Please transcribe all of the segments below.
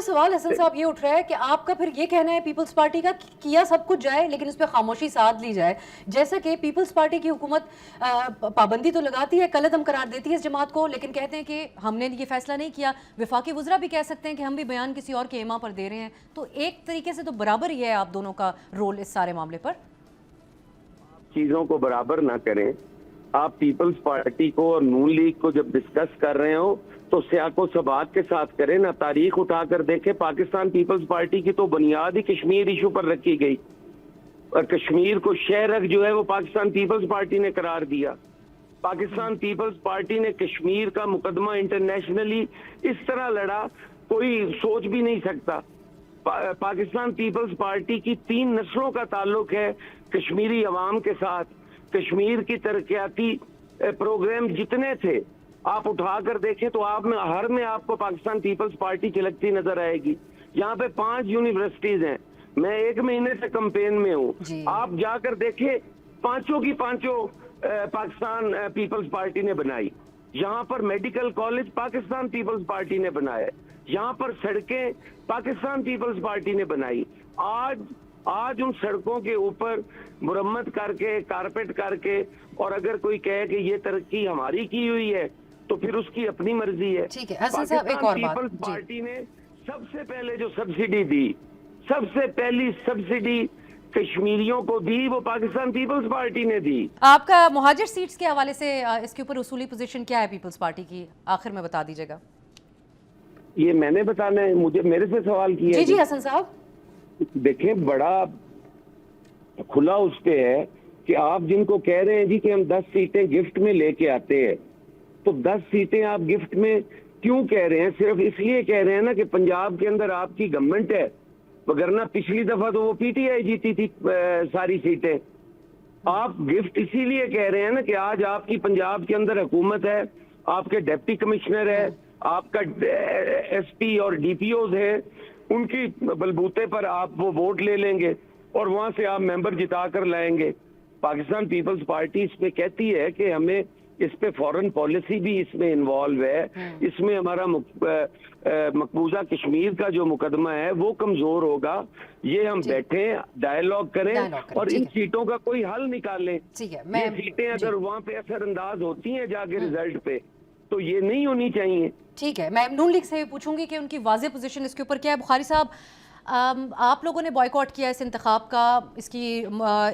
سوال حسن صاحب یہ اٹھ رہا ہے کہ آپ کا پھر یہ کہنا ہے پیپلز پارٹی کا کیا سب کچھ جائے لیکن اس پہ خاموشی ساتھ لی جائے، جیسا کہ پیپلز پارٹی کی حکومت پابندی تو لگاتی ہے، قلعدم قرار دیتی ہے اس جماعت کو، لیکن کہتے ہیں کہ ہم نے یہ فیصلہ نہیں کیا. وفاقی وزراء بھی کہہ سکتے ہیں کہ ہم بھی بیان کسی اور کے ایما پر دے رہے ہیں. تو ایک طریقے سے تو برابر ہی ہے آپ دونوں کا رول اس سارے معاملے پر. چیزوں کو برابر نہ کریں. آپ پیپلز پارٹی کو اور نون لیگ کو جب ڈسکس کر رہے ہو تو سیاق و سباق کے ساتھ کریں نا. تاریخ اٹھا کر دیکھیں، پاکستان پیپلز پارٹی کی تو بنیاد ہی کشمیر ایشو پر رکھی گئی، اور کشمیر کو شہر جو ہے وہ پاکستان پیپلز پارٹی نے قرار دیا. پاکستان پیپلز پارٹی نے کشمیر کا مقدمہ انٹرنیشنلی اس طرح لڑا کوئی سوچ بھی نہیں سکتا. پاکستان پیپلز پارٹی کی 3 نسلوں کا تعلق ہے کشمیری عوام کے ساتھ. کشمیر کی ترقیاتی پروگرام جتنے تھے آپ اٹھا کر دیکھیں تو ہر میں آپ کو پاکستان پیپلز پارٹی چلکتی نظر آئے گی. یہاں پہ 5 یونیورسٹیز ہیں، میں 1 مہینے سے کمپین میں ہوں. آپ جا کر دیکھیں 5 کی 5 پاکستان پیپلز پارٹی نے بنائی. یہاں پر medical college Pakistan Peoples party نے بنایا، یہاں پر سڑکیں پاکستان پیپلز پارٹی نے بنائی. آج ان سڑکوں کے اوپر مرمت کر کے کارپیٹ کر کے، اور اگر کوئی کہے کہ یہ ترقی ہماری کی ہوئی ہے تو پھر اس کی اپنی مرضی ہے. پاکستان پیپلز پارٹی نے سب سے پہلے جو سبسڈی دی، سب سے پہلی سبسڈی کشمیریوں کو دی، وہ پاکستان پیپلز پارٹی نے دی. آپ کا مہاجر سیٹس کے حوالے سے اس کے اوپر اصولی پوزیشن کیا ہے پیپلز پارٹی کی؟ آخر میں بتا دیجیے گا. یہ میں نے بتانا ہے؟ میرے سے سوال کیا ہے. جی حسن صاحب دیکھیں بڑا کھلا اس پہ ہے کہ آپ جن کو کہہ رہے ہیں جی کہ ہم 10 سیٹیں گفٹ میں لے کے آتے ہیں، تو 10 سیٹیں آپ گفٹ میں کیوں کہہ رہے ہیں؟ صرف اس لیے کہہ رہے ہیں نا کہ پنجاب کے اندر آپ کی گورنمنٹ ہے، وگرنہ پچھلی دفعہ تو وہ پی ٹی آئی جیتی تھی ساری سیٹیں. آپ گفٹ اسی لیے کہہ رہے ہیں نا کہ آج آپ کی پنجاب کے اندر حکومت ہے، آپ کے ڈپٹی کمشنر ہے، آپ کا ایس پی اور ڈی پی اوز ہے، ان کی بلبوتے پر آپ وہ ووٹ لے لیں گے اور وہاں سے آپ ممبر جتا کر لائیں گے. پاکستان پیپلز پارٹی اس میں کہتی ہے کہ ہمیں اس پہ فورن پالیسی بھی اس میں انوالو ہے. اس میں ہمارا مقبوضہ کشمیر کا جو مقدمہ ہے وہ کمزور ہوگا. یہ ہم بیٹھیں ڈائیلاگ کریں اور ان سیٹوں کا کوئی حل نکالیں. یہ سیٹیں اگر وہاں پہ اثر انداز ہوتی ہیں جا کے ریزلٹ پہ تو یہ نہیں ہونی چاہیے. ٹھیک ہے، میں نون لیگ سے بھی پوچھوں گی کہ ان کی واضح پوزیشن اس کے اوپر کیا ہے. بخاری صاحب آپ لوگوں نے بائیکاٹ کیا اس انتخاب کا، اس کی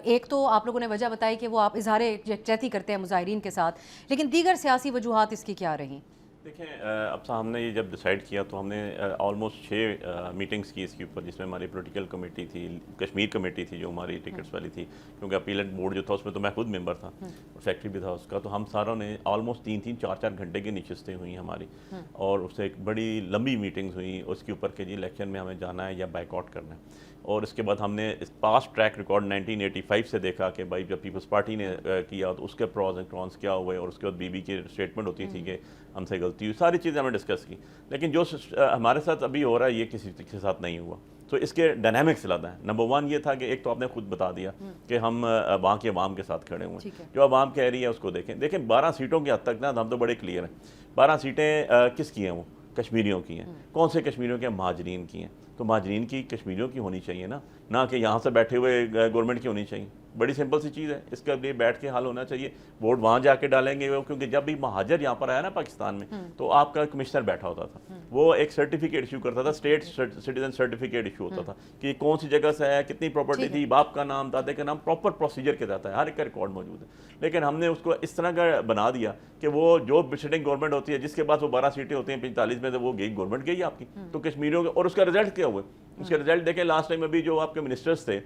ایک تو آپ لوگوں نے وجہ بتائی کہ وہ آپ اظہار یکجہتی کرتے ہیں مظاہرین کے ساتھ، لیکن دیگر سیاسی وجوہات اس کی کیا رہیں؟ دیکھیں اب ہم نے یہ جب ڈیسائیڈ کیا تو ہم نے آلموسٹ 6 میٹنگز کی اس کے اوپر، جس میں ہماری پولیٹیکل کمیٹی تھی، کشمیر کمیٹی تھی جو ہماری ٹکٹس والی تھی، کیونکہ اپیلٹ بورڈ جو تھا اس میں تو میں خود ممبر تھا اور سیکٹری بھی تھا اس کا. تو ہم ساروں نے آلموسٹ 3-3 4-4 گھنٹے کی نشستیں ہوئی ہماری، اور اس سے ایک بڑی لمبی میٹنگز ہوئی اس کے اوپر کہ جی الیکشن میں ہمیں جانا ہے یا بائیک آؤٹ کرنا ہے. اور اس کے بعد ہم نے اس پاسٹ ٹریک ریکارڈ 1985 سے دیکھا کہ بھائی جب پیپلز پارٹی نے کیا تو اس کے پروز اینڈ کونس کیا ہوئے، اور اس کے بعد بی بی کی اسٹیٹمنٹ ہوتی تھی کہ ہم سے غلطی ہوئی، ساری چیزیں ہمیں ڈسکس کی. لیکن جو ہمارے ساتھ ابھی ہو رہا ہے یہ کسی کے ساتھ نہیں ہوا. تو اس کے ڈائنامکس زیادہ ہیں. نمبر 1 یہ تھا کہ ایک تو آپ نے خود بتا دیا کہ ہم وہاں کے عوام کے ساتھ کھڑے ہوئے ہیں. جو عوام کہہ رہی ہے اس کو دیکھیں 12 سیٹوں کی حد تک نا ہم تو بڑے کلیئر ہیں. 12 سیٹیں کس کی ہیں؟ وہ کشمیریوں کی ہیں. کون سے کشمیریوں کے؟ مہاجرین کی ہیں. تو مہاجرین کی کشمیریوں کی ہونی چاہیے نا کہ یہاں سے بیٹھے ہوئے گورنمنٹ کی ہونی چاہیے. بڑی سمپل سی چیز ہے، اس کے لیے بیٹھ کے حل ہونا چاہیے. ووٹ وہاں جا کے ڈالیں گے وہ، کیونکہ جب بھی مہاجر یہاں پر آیا نا پاکستان میں تو آپ کا کمشنر بیٹھا ہوتا تھا، وہ ایک سرٹیفکیٹ ایشو کرتا تھا، اسٹیٹ سٹیزن سرٹیفکیٹ ایشو ہوتا تھا کہ کون سی جگہ سے ہے، کتنی پراپرٹی تھی، باپ کا نام، دادے کا نام، پراپر پروسیجر کے ساتھ ہے، ہر ایک کا ریکارڈ موجود ہے. لیکن ہم نے اس کو اس طرح کا بنا دیا کہ وہ جو سٹنگ گورنمنٹ ہوتی ہے جس کے پاس وہ 12 سیٹیں ہوتی ہیں 45 میں سے وہ گورنمنٹ گئی آپ کی. تو کشمیریوں کے، اور اس کا رزلٹ کیا ہوا؟ اس کا رزلٹ دیکھیں لاسٹ ٹائم ابھی جو آپ کے منسٹرز تھے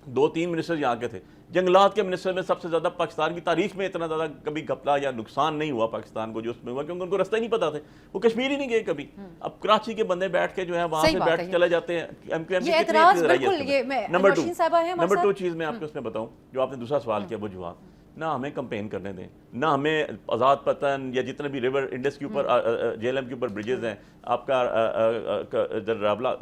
2-3 منسٹر یہاں کے تھے، جنگلات کے منسٹر میں سب سے زیادہ پاکستان کی تاریخ میں اتنا زیادہ کبھی گھپلا یا نقصان نہیں ہوا پاکستان کو جو اس میں ہوا، کیونکہ ان کو رستہ ہی نہیں پتا تھے، وہ کشمیر ہی نہیں گئے کبھی. اب کراچی کے بندے بیٹھ کے جو ہے وہاں سے بیٹھ چلے جاتے ہیں. نمبر 2 چیز میں آپ کو اس میں بتاؤں جو آپ نے دوسرا سوال کیا وجوہات، نہ ہمیں کمپین کرنے دیں. نہ ہمیں آزاد پتن یا جتنے بھی ریور انڈس کے اوپر JLM کے اوپر بریجز ہیں، آپ کا ادھر رابلا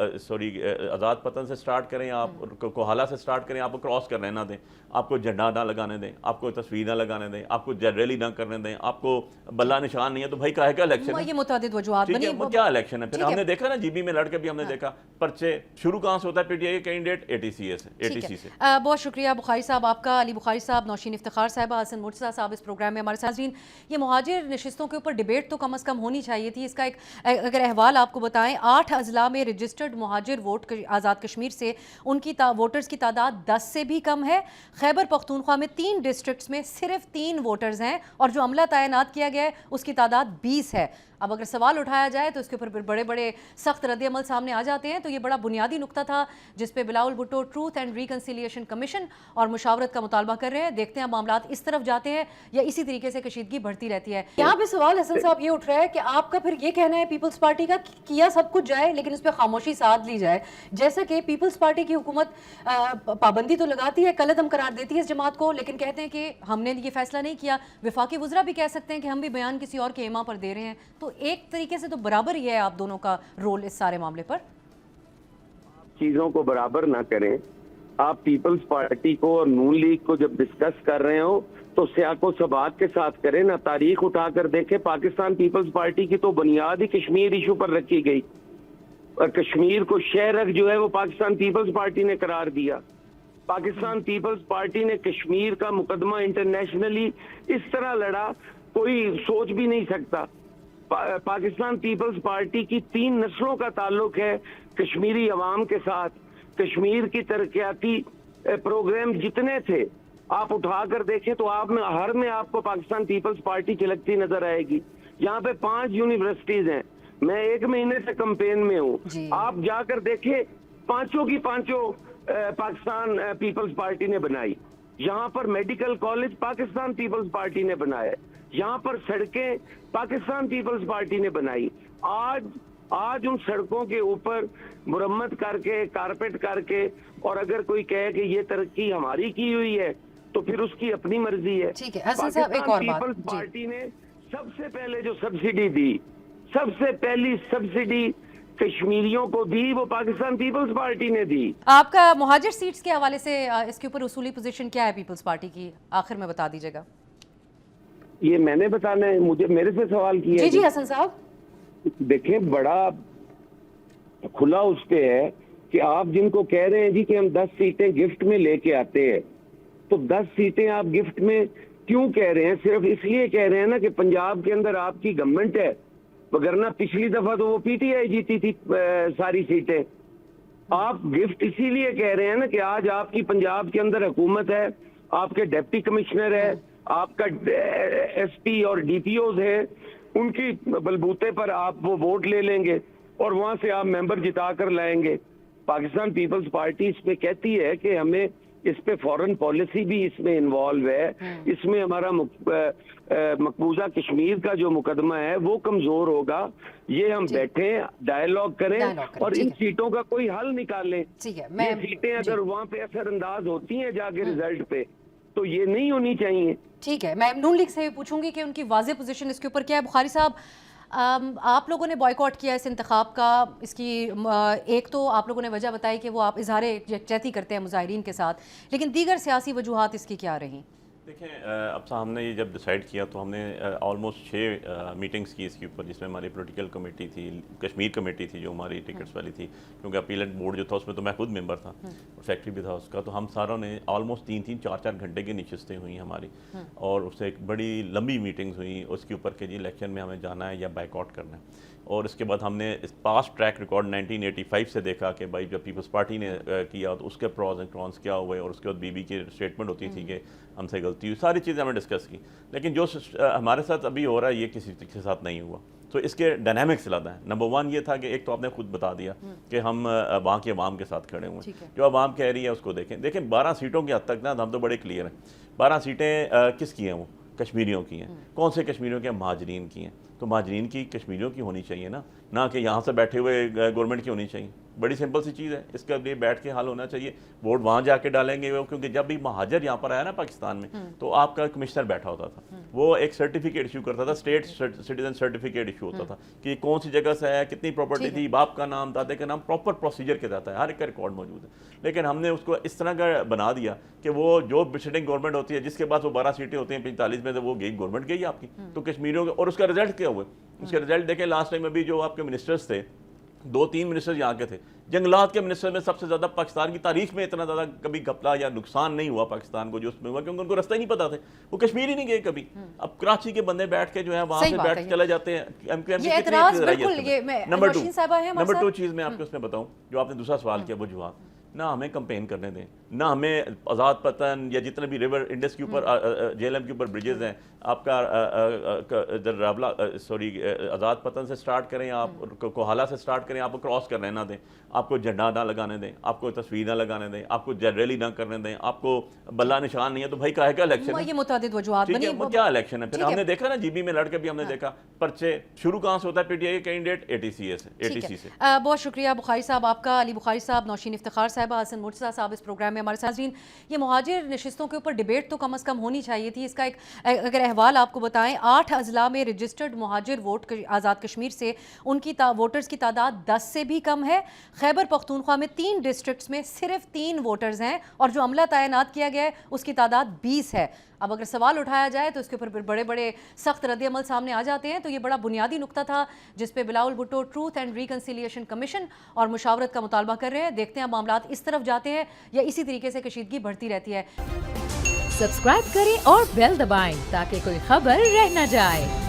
آزاد پتن سے سٹارٹ کریں، آپ کوہالہ سے سٹارٹ کریں، آپ کو کراس کرنے نہ دیں، آپ کو جھنڈا نہ لگانے دیں، آپ کو تصویر نہ لگانے دیں، آپ کو ریلی نہ کرنے دیں، آپ کو بلہ نشان نہیں ہے، تو بھائی کہے کا الیکشن ہے؟ یہ متعدد وجوہات ٹھیک ہے، بنی. کیا الیکشن ہے؟ پھر ہم نے دیکھا نا جی بی میں لڑ کے بھی ہم نے دیکھا پرچے شروع کہاں سے ہوتا ہے PTI کینڈیڈیٹ ATC سے. بہت شکریہ بخاری صاحب آپ کا. علی بخاری صاحب، نوشین افتخار صاحبہ، حسن مرتضیٰ صاحب اس پروگرام میں ہمارے ساتھ. یہ مہاجر نشستوں کے اوپر ڈیبیٹ تو کم از کم ہونی چاہیے تھی. اس کا ایک اگر احوال آپ کو بتائیں، 8 اضلاع میں رجسٹرڈ مہاجر ووٹ آزاد کشمیر سے ان کی ووٹرز کی تعداد 10 سے بھی کم ہے. خیبر پختونخوا میں 3 ڈسٹرکٹس میں صرف 3 ووٹرز ہیں اور جو عملہ تعینات کیا گیا ہے اس کی تعداد 20 ہے. اب اگر سوال اٹھایا جائے تو اس کے اوپر پھر بڑے بڑے سخت رد عمل سامنے آ جاتے ہیں. تو یہ بڑا بنیادی نقطہ تھا جس پہ Bilawal Bhutto truth and reconciliation commission اور مشاورت کا مطالبہ کر رہے ہیں. دیکھتے ہیں معاملات اس طرف جاتے ہیں یا اسی طریقے سے کشیدگی بڑھتی رہتی ہے. یہاں پہ سوال حسن صاحب یہ اٹھ رہا ہے کہ آپ کا پھر یہ کہنا ہے پیپلز پارٹی کا کیا سب کچھ جائے لیکن اس پہ خاموشی ساتھ لی جائے. جیسا کہ پیپلز پارٹی کی حکومت پابندی تو لگاتی ہے، کل عدم قرار دیتی ہے اس جماعت کو، لیکن کہتے ہیں کہ ہم نے یہ فیصلہ نہیں کیا. وفاقی وزراء بھی کہہ سکتے ہیں کہ ہم بھی بیان کسی اور کے ایما پر دے رہے ہیں. تو ایک طریقے سے تو برابر ہی ہے آپ دونوں کا رول اس سارے معاملے پر. چیزوں کو برابر نہ کریں. آپ پیپلز پارٹی کو اور نون لیگ کو جب ڈسکس کر رہے ہو تو سیاق و سباق کے ساتھ کریں نا. تاریخ اٹھا کر دیکھیں، پاکستان پیپلز پارٹی کی تو بنیاد ہی کشمیر ایشو پر رکھی گئی اور کشمیر کو شہر جو ہے وہ پاکستان پیپلز پارٹی نے قرار دیا. پاکستان پیپلز پارٹی نے کشمیر کا مقدمہ انٹرنیشنلی اس طرح لڑا کوئی سوچ بھی نہیں سکتا. پاکستان پیپلز پارٹی کی 3 نسلوں کا تعلق ہے کشمیری عوام کے ساتھ. کشمیر کی ترقیاتی پروگرام جتنے تھے آپ اٹھا کر دیکھیں تو ہر میں آپ کو پاکستان پیپلز پارٹی چلکتی نظر آئے گی. یہاں پہ 5 یونیورسٹیز ہیں، میں 1 مہینے سے کمپین میں ہوں. آپ جا کر دیکھیں 5 کی 5 پاکستان پیپلز پارٹی نے بنائی. یہاں پر medical college Pakistan Peoples party نے بنایا، یہاں پر سڑکیں پاکستان پیپلز پارٹی نے بنائی. آج ان سڑکوں کے اوپر مرمت کر کے کارپیٹ کر کے اور اگر کوئی کہے کہ یہ ترقی ہماری کی ہوئی ہے تو پھر اس کی اپنی مرضی ہے. پاکستان پیپلز پارٹی نے سب سے پہلے جو سبسڈی دی، سب سے پہلی سبسڈی کشمیریوں کو دی وہ پاکستان پیپلز پارٹی نے دی. آپ کا مہاجر سیٹس کے حوالے سے اس کے اوپر اصولی پوزیشن کیا ہے پیپلز پارٹی کی؟ آخر میں بتا دیجیے گا. یہ میں نے بتانا ہے، مجھے میرے سے سوال کیا ہے. جی حسن صاحب دیکھیں بڑا کھلا اس پہ ہے کہ آپ جن کو کہہ رہے ہیں جی کہ ہم 10 سیٹیں گفٹ میں لے کے آتے ہیں، تو 10 سیٹیں آپ گفٹ میں کیوں کہہ رہے ہیں؟ صرف اس لیے کہہ رہے ہیں نا کہ پنجاب کے اندر آپ کی گورنمنٹ ہے، وگرنہ پچھلی دفعہ تو وہ PTI جیتی تھی ساری سیٹیں. آپ گفٹ اسی لیے کہہ رہے ہیں نا کہ آج آپ کی پنجاب کے اندر حکومت ہے، آپ کے ڈپٹی کمشنر ہے، آپ کا SP اور DPOs ہے، ان کی بلبوتے پر آپ وہ ووٹ لے لیں گے اور وہاں سے آپ ممبر جتا کر لائیں گے. پاکستان پیپلز پارٹی اس میں کہتی ہے کہ ہمیں اس پہ فورن پالیسی بھی اس میں انوالو ہے. اس میں ہمارا مقبوضہ کشمیر کا جو مقدمہ ہے وہ کمزور ہوگا. یہ ہم بیٹھیں ڈائیلاگ کریں اور ان سیٹوں کا کوئی حل نکالیں. یہ سیٹیں اگر وہاں پہ اثر انداز ہوتی ہیں جا کے ریزلٹ پہ تو یہ نہیں ہونی چاہیے. ٹھیک ہے، میں نون لیگ سے بھی پوچھوں گی کہ ان کی واضح پوزیشن اس کے اوپر کیا ہے. بخاری صاحب آپ لوگوں نے بائیکاٹ کیا اس انتخاب کا، اس کی ایک تو آپ لوگوں نے وجہ بتائی کہ وہ آپ اظہار یکجہتی کرتے ہیں مظاہرین کے ساتھ، لیکن دیگر سیاسی وجوہات اس کی کیا رہیں؟ دیکھیں اب ہم نے یہ جب ڈیسائیڈ کیا تو ہم نے آلموسٹ 6 میٹنگز کی اس کے اوپر، جس میں ہماری پولیٹیکل کمیٹی تھی، کشمیر کمیٹی تھی جو ہماری ٹکٹس والی تھی، کیونکہ اپیلٹ بورڈ جو تھا اس میں تو میں خود ممبر تھا اور سیکٹری بھی تھا اس کا. تو ہم ساروں نے آلموسٹ 3-3 4-4 گھنٹے کی نشستیں ہوئی ہماری اور اس سے ایک بڑی لمبی میٹنگز ہوئی اس کے اوپر کہ جی الیکشن میں ہمیں جانا ہے یا بائیک آؤٹ کرنا ہے. اور اس کے بعد ہم نے پاسٹ ٹریک ریکارڈ 1985 سے دیکھا کہ بھائی جب پیپلز پارٹی نے کیا تو اس کے پروز اینڈ کونس کیا ہوئے اور اس کے بعد بی کی اسٹیٹمنٹ ہوتی تھی کہ ہم سے غلطی ہوئی. ساری چیزیں ہمیں ڈسکس کی، لیکن جو ہمارے ساتھ ابھی ہو رہا ہے یہ کسی کے ساتھ نہیں ہوا. تو اس کے ڈائنامکس زیادہ ہیں. نمبر 1 یہ تھا کہ ایک تو آپ نے خود بتا دیا کہ ہم وہاں کے عوام کے ساتھ کھڑے ہوئے ہیں. جو عوام کہہ رہی ہے اس کو دیکھیں 12 سیٹوں کی حد تک نا ہم تو بڑے کلیئر ہیں. 12 سیٹیں کس کی ہیں؟ وہ کشمیریوں کی ہیں. کون سے کشمیریوں کے؟ مہاجرین کی ہیں. تو مہاجرین کی کشمیریوں کی ہونی چاہیے نا، نہ کہ یہاں سے بیٹھے ہوئے گورنمنٹ کی ہونی چاہیے. بڑی سمپل سی چیز ہے، اس کے لیے بیٹھ کے حل ہونا چاہیے. ووٹ وہاں جا کے ڈالیں گے وہ، کیونکہ جب بھی مہاجر یہاں پر آیا نا پاکستان میں تو آپ کا کمشنر بیٹھا ہوتا تھا، وہ ایک سرٹیفکیٹ ایشو کرتا تھا، اسٹیٹ سٹیزن سرٹیفکیٹ ایشو ہوتا تھا کہ کون سی جگہ سے ہے، کتنی پراپرٹی تھی، باپ کا نام، دادے کا نام، پراپر پروسیجر کے ساتھ ہے، ہر ایک کا ریکارڈ موجود ہے. لیکن ہم نے اس کو اس طرح کا بنا دیا کہ وہ جو سٹنگ گورنمنٹ ہوتی ہے جس کے بعد وہ 12 سیٹیں ہوتی ہیں 45 میں سے، وہ گئی گورنمنٹ گئی آپ کی. تو کشمیریوں کے، اور اس کا رزلٹ کیا ہوا؟ اس کا رزلٹ دیکھیں لاسٹ ٹائم ابھی جو آپ کے منسٹرز تھے، 2-3 منسٹر یہاں کے تھے، جنگلات کے منسٹر میں سب سے زیادہ پاکستان کی تاریخ میں اتنا زیادہ کبھی گھپلا یا نقصان نہیں ہوا پاکستان کو جو اس میں ہوا، کیونکہ ان کو رستہ ہی نہیں پتا تھے، وہ کشمیر ہی نہیں گئے کبھی. اب کراچی کے بندے بیٹھ کے جو ہے وہاں سے بیٹھ چلے جاتے ہیں. نمبر 2 چیز میں آپ کو اس میں بتاؤں، جو آپ نے دوسرا سوال کیا وہ جواب، نہ ہمیں کمپین کرنے دیں، نہ ہمیں آزاد پتن یا جتنے بھی ریور انڈس کے اوپر JLM کے اوپر بریجز ہیں، آپ کا آزاد پتن سے سٹارٹ کریں، آپ کوہالہ سے سٹارٹ کریں، آپ کو کراس کرنے نہ دیں، آپ کو جھنڈا نہ لگانے دیں، آپ کو تصویر نہ لگانے دیں، آپ کو ریلی نہ کرنے دیں، آپ کو بلہ نشان نہیں ہے، تو بھائی کہے کا الیکشن ہے؟ یہ متعدد وجوہات ٹھیک ہے، وہ کیا الیکشن ہے؟ پھر ہم نے دیکھا نا جی بی میں لڑ کے بھی ہم نے دیکھا پرچے شروع کہاں سے ہوتا ہے، PTI کے کینڈیڈیٹ ATC سے. بہت شکریہ بخاری صاحب آپ کا، علی بخاری صاحب، نوشین افتخار صاحبہ، حسن مرتضیٰ صاحب اس پروگرام میں ہمارے ساتھ. یہ مہاجر نشستوں کے اوپر ڈیبیٹ تو کم از کم ہونی چاہیے تھی. اس کا ایک اگر احوال آپ کو بتائیں، 8 اضلاع میں رجسٹرڈ مہاجر ووٹ آزاد کشمیر سے ان کی ووٹرز کی تعداد 10 سے بھی کم ہے. خیبر پختونخوا میں 3 ڈسٹرکٹس میں صرف 3 ووٹرز ہیں، اور جو عملہ تعینات کیا گیا ہے اس کی تعداد 20 ہے. اب اگر سوال اٹھایا جائے تو اس کے اوپر پھر بڑے بڑے سخت رد عمل سامنے آ جاتے ہیں. تو یہ بڑا بنیادی نقطہ تھا جس پہ Bilawal Bhutto truth and reconciliation commission اور مشاورت کا مطالبہ کر رہے ہیں. دیکھتے ہیں معاملات اس طرف جاتے ہیں یا اسی طریقے سے کشیدگی بڑھتی رہتی ہے. سبسکرائب کریں اور بیل دبائیں تاکہ کوئی خبر رہ نہ جائے.